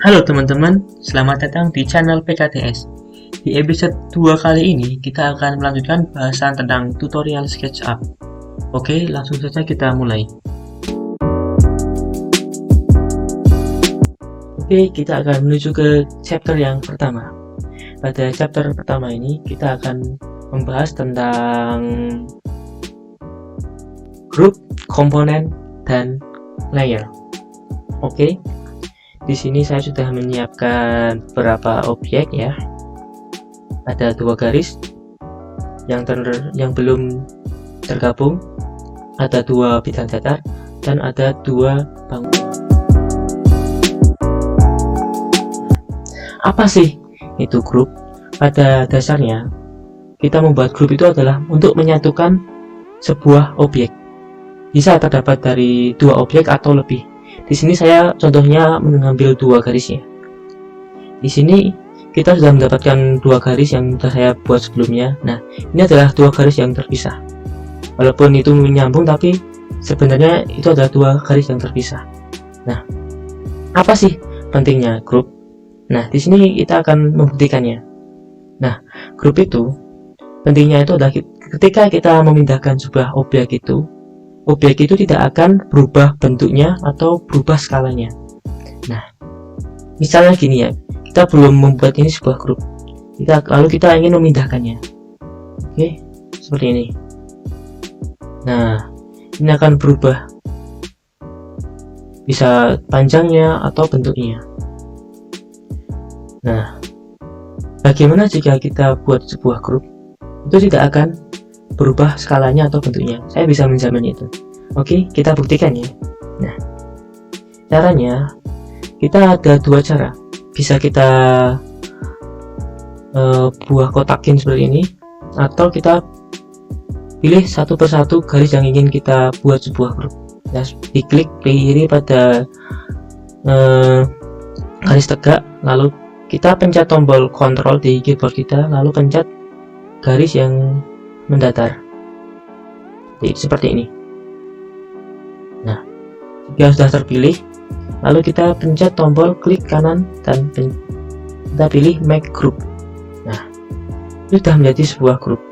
Halo teman-teman, selamat datang di channel PKTS. Di episode 2 kali ini, kita akan melanjutkan bahasan tentang tutorial SketchUp. Oke, langsung saja kita mulai. Oke, kita akan menuju ke chapter yang pertama. Pada chapter pertama ini, kita akan membahas tentang group, komponen, dan layer. Oke. Di sini saya sudah menyiapkan beberapa objek ya. Ada 2 garis yang belum tergabung, ada 2 bidang datar, dan ada 2 bangun. Apa sih itu grup? Pada dasarnya kita membuat grup itu adalah untuk menyatukan sebuah objek. Bisa terdapat dari 2 objek atau lebih. Di sini saya contohnya mengambil 2 garisnya. Di sini kita sudah mendapatkan 2 garis yang sudah saya buat sebelumnya. Nah, ini adalah 2 garis yang terpisah. Walaupun itu menyambung, tapi sebenarnya itu adalah 2 garis yang terpisah. Nah, apa sih pentingnya grup? Nah, di sini kita akan membuktikannya. Nah, grup itu pentingnya itu adalah ketika kita memindahkan sebuah objek itu tidak akan berubah bentuknya atau berubah skalanya. Nah, misalnya gini ya, kita belum membuat ini sebuah grup, lalu kita ingin memindahkannya. Oke, seperti ini. Nah, ini akan berubah, bisa panjangnya atau bentuknya. Nah, bagaimana jika kita buat sebuah grup? Itu tidak akan berubah skalanya atau bentuknya. Saya bisa menjamin itu. Oke, kita buktikan ya. Nah, caranya kita ada 2 cara. Bisa kita buah kotakin seperti ini, atau kita pilih satu persatu garis yang ingin kita buat sebuah grup. Nah, diklik kiri pada garis tegak, lalu kita pencet tombol Ctrl di keyboard kita, lalu pencet garis yang mendatar. Seperti ini. Nah, jika sudah terpilih, lalu kita pencet tombol klik kanan dan kita pilih make group. Nah, itu sudah menjadi sebuah grup.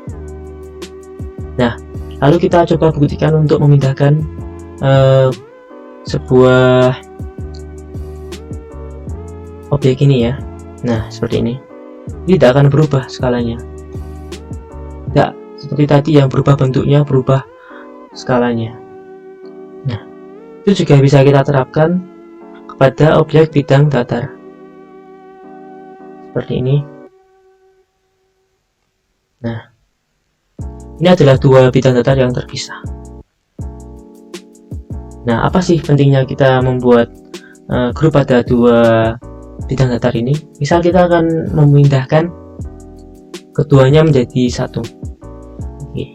Nah, lalu kita coba buktikan untuk memindahkan sebuah objek ini ya. Nah, seperti ini. Tidak akan berubah skalanya. Tidak seperti tadi yang berubah bentuknya, berubah skalanya. Nah, itu juga bisa kita terapkan kepada objek bidang datar seperti ini. Nah, ini adalah 2 bidang datar yang terpisah. Nah, apa sih pentingnya kita membuat grup pada 2 bidang datar ini? Misal kita akan memindahkan keduanya menjadi satu. Oke,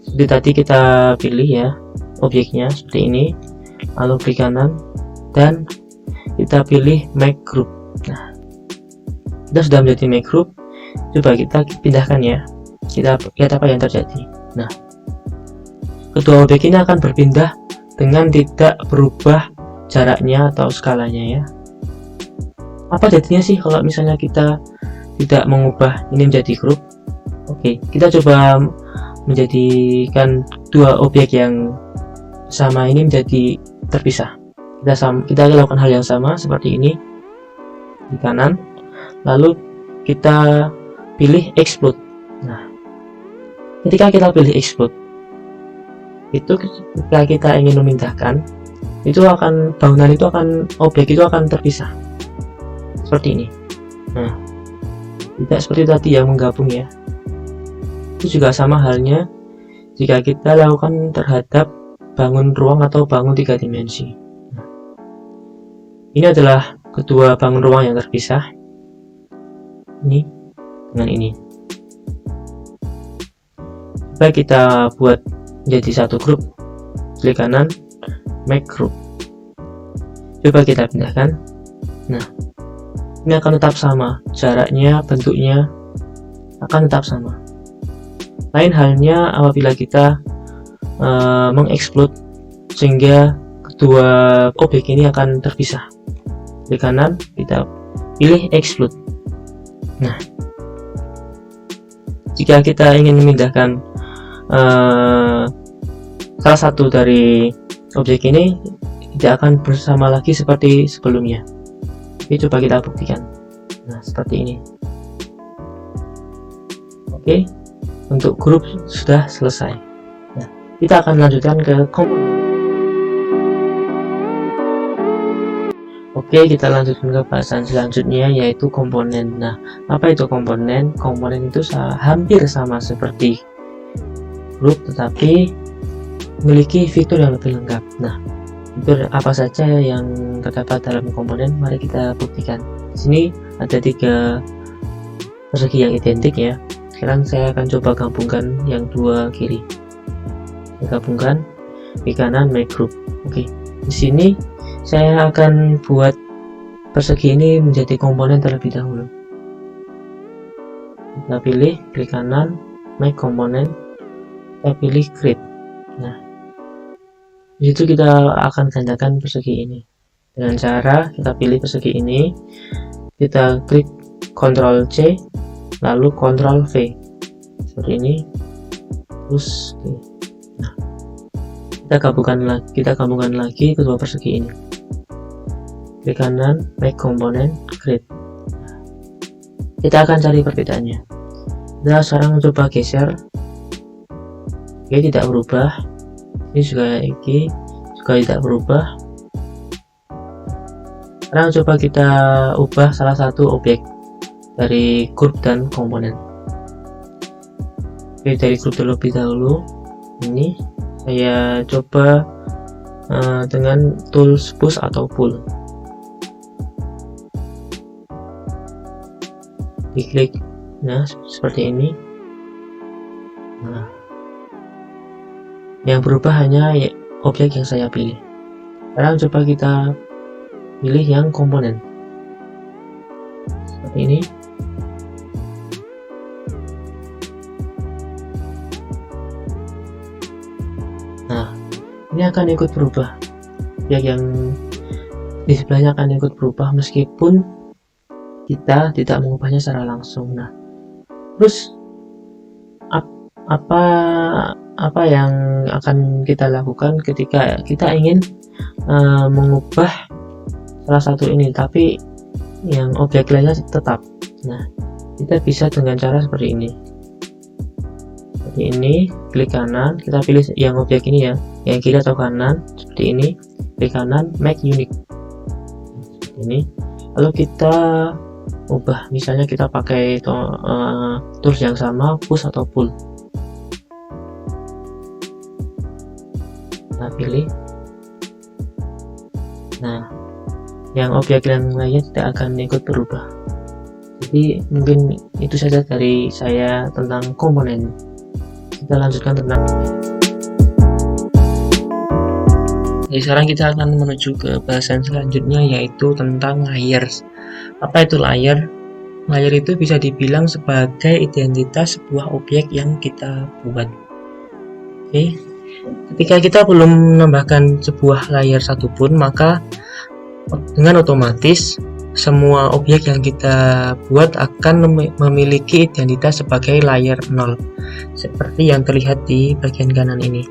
seperti tadi kita pilih ya objeknya seperti ini, lalu klik kanan dan kita pilih make group. Nah, kita sudah menjadi make group. Coba kita pindahkan ya, kita lihat apa yang terjadi. Nah, kedua objek ini akan berpindah dengan tidak berubah jaraknya atau skalanya ya. Apa jadinya sih kalau misalnya kita tidak mengubah ini menjadi grup? Oke, kita coba menjadikan 2 objek yang sama ini menjadi terpisah. Kita lakukan hal yang sama seperti ini di kanan, lalu kita pilih explode. Nah, ketika kita pilih explode, itu ketika kita ingin memindahkan, itu akan objek itu akan terpisah seperti ini. Nah, tidak seperti tadi yang menggabung ya. Itu juga sama halnya jika kita lakukan terhadap bangun ruang atau bangun 3 dimensi. Nah, ini adalah kedua bangun ruang yang terpisah, ini dengan ini. Coba kita buat menjadi satu grup, klik kanan make group, coba kita pindahkan. Nah, ini akan tetap sama, jaraknya, bentuknya akan tetap sama. Lain halnya apabila kita mengeksplod sehingga kedua objek ini akan terpisah. Klik kanan, kita pilih exclude. Nah, jika kita ingin memindahkan salah satu dari objek ini, tidak akan bersama lagi seperti sebelumnya. Oke, coba kita buktikan. Nah, seperti ini. Oke, untuk grup sudah selesai. Nah, kita akan lanjutkan ke komponen. Oke, kita lanjutkan ke bahasan selanjutnya, yaitu komponen. Nah, apa itu komponen? Komponen itu hampir sama seperti grup, tetapi memiliki fitur yang lebih lengkap. Nah, fitur apa saja yang terdapat dalam komponen? Mari kita buktikan. Di sini ada 3 persegi yang identik ya. Sekarang saya akan coba gabungkan yang 2 kiri. Saya gabungkan di kanan make group. Oke, di sini saya akan buat persegi ini menjadi komponen terlebih dahulu. Kita pilih klik kanan, make komponen, kita pilih create. Nah, disitu kita akan gandakan persegi ini dengan cara kita pilih persegi ini, kita klik Ctrl C, lalu Ctrl V seperti ini, terus nah, kita gabungkan lagi kedua persegi ini. Klik kanan, make komponen, create. Kita akan cari perbedaannya. Nah, sekarang coba geser. Oke, tidak berubah. Ini juga tidak berubah. Sekarang coba kita ubah salah satu objek dari grup dan komponen. Oke, dari grup terlebih dahulu. Ini saya coba dengan tools push atau pull. Diklik, nah seperti ini. Nah, yang berubah hanya objek yang saya pilih. Sekarang coba kita pilih yang komponen seperti ini. Nah, ini akan ikut berubah. Objek yang di sebelahnya akan ikut berubah meskipun kita tidak mengubahnya secara langsung. Nah, terus apa yang akan kita lakukan ketika kita ingin mengubah salah satu ini tapi yang objek lainnya tetap? Nah, kita bisa dengan cara seperti ini. Seperti ini, klik kanan, kita pilih yang objek ini ya, yang kiri atau kanan, seperti ini, klik kanan, make unique. Seperti ini. Lalu kita ubah, misalnya kita pakai tools yang sama, push atau pull. Kita pilih. Nah, yang objek yang lainnya tidak akan ikut berubah. Jadi mungkin itu saja dari saya tentang komponen. Kita lanjutkan tentang. Jadi sekarang kita akan menuju ke bahasan selanjutnya, yaitu tentang layers. Apa itu layer? Layer itu bisa dibilang sebagai identitas sebuah objek yang kita buat. Oke. Ketika kita belum menambahkan sebuah layer satupun, maka dengan otomatis semua objek yang kita buat akan memiliki identitas sebagai layer 0, seperti yang terlihat di bagian kanan ini.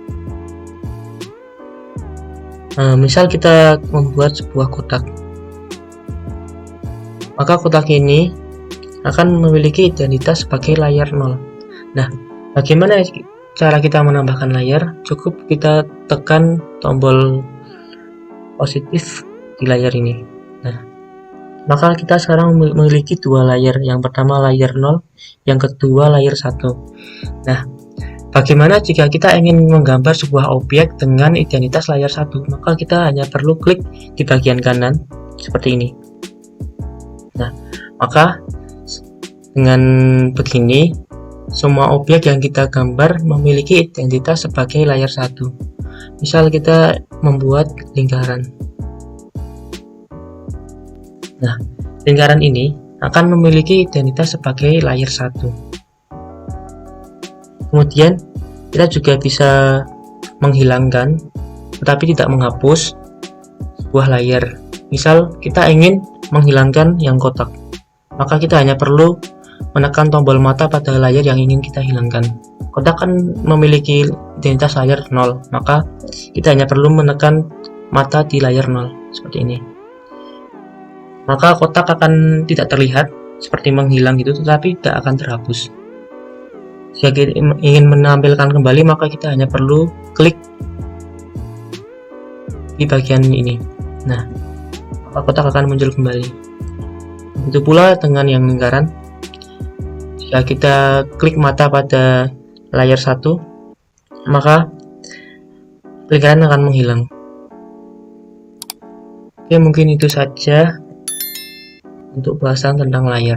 Misal kita membuat sebuah kotak, maka kotak ini akan memiliki identitas sebagai layer 0. Nah, bagaimana cara kita menambahkan layer? Cukup kita tekan tombol positif di layer ini. Nah, maka kita sekarang memiliki 2 layer. Yang pertama layer 0, yang kedua layer 1. Nah, bagaimana jika kita ingin menggambar sebuah objek dengan identitas layer 1? Maka kita hanya perlu klik di bagian kanan seperti ini. Nah, maka dengan begini semua objek yang kita gambar memiliki identitas sebagai layer 1. Misal kita membuat lingkaran. Nah, lingkaran ini akan memiliki identitas sebagai layer 1. Kemudian kita juga bisa menghilangkan tetapi tidak menghapus sebuah layer. Misal kita ingin menghilangkan yang kotak, maka kita hanya perlu menekan tombol mata pada layar yang ingin kita hilangkan. Kotak kan memiliki identitas layar 0, maka kita hanya perlu menekan mata di layar 0 seperti ini. Maka kotak akan tidak terlihat seperti menghilang gitu, tetapi tidak akan terhapus. Jika kita ingin menampilkan kembali, maka kita hanya perlu klik di bagian ini. Nah, maka kotak akan muncul kembali. Begitu pula dengan yang lingkaran. Jika kita klik mata pada layar 1, maka lingkaran akan menghilang. Oke, mungkin itu saja untuk bahasan tentang layar.